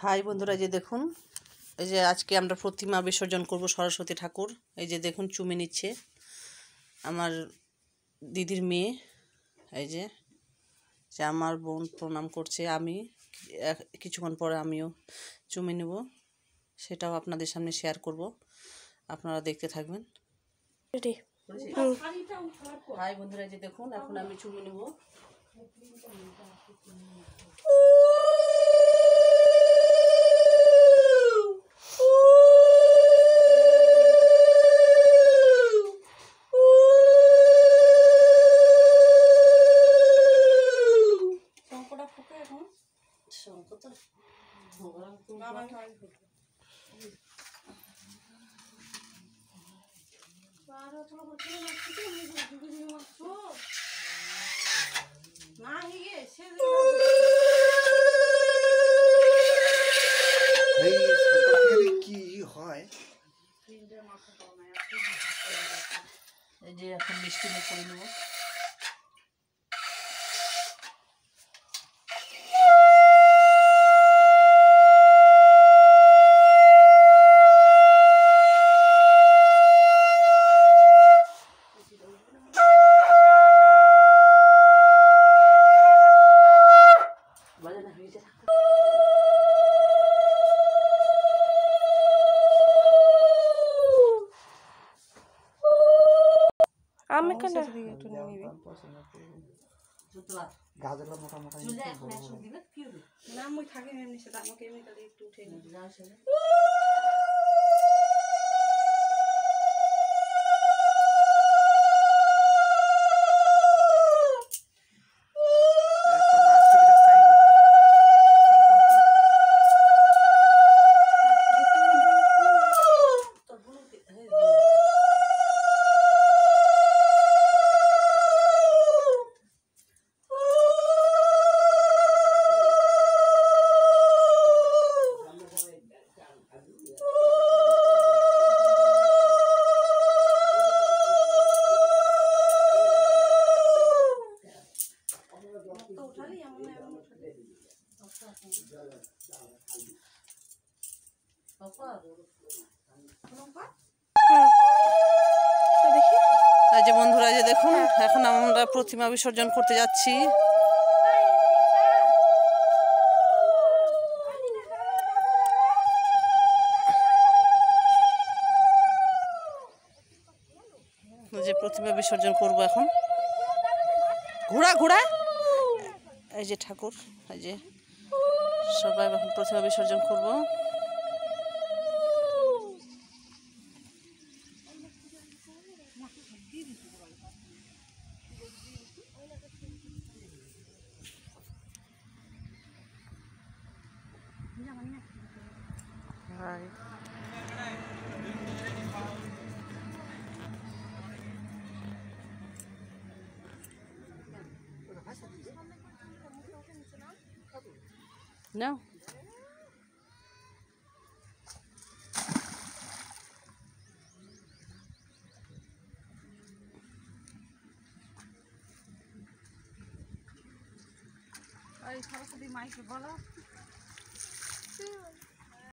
High বন্ধুরা, যে দেখুন এই যে আজকে আমরা প্রতিমা বিসর্জন করব সরস্বতী ঠাকুর। এই যে দেখুন চুমে নিচ্ছে আমার দিদির মেয়ে। এই যে আমার বোন প্রণাম করছে, আমি কিছুক্ষণ পরে আমিও চুমে নেব, সেটাও আপনাদের সামনে শেয়ার করব, আপনারা দেখতে থাকবেন। হাই বন্ধুরা, যে দেখুন এখন আমি চুমে নেব। কি হয় এই যে এখন মিষ্টি মুখ করে নেব। আমি কেন গাছগুলো মোটামুটি না মই থাকি এমনি সেটা আমাকে এমনি তাহলে একটু উঠে নিয়ে এই যে বন্ধুরা, যে দেখুন এখন আমরা প্রতিমা বিসর্জন করতে যাচ্ছি। যে প্রতিমা বিসর্জন করব এখন। ঘোড়া ঘোড়া, এই যে ঠাকুর, এই যে সবাই এখন প্রতিমা বিসর্জন করব। No. সরস্বতী মাইকে বলো।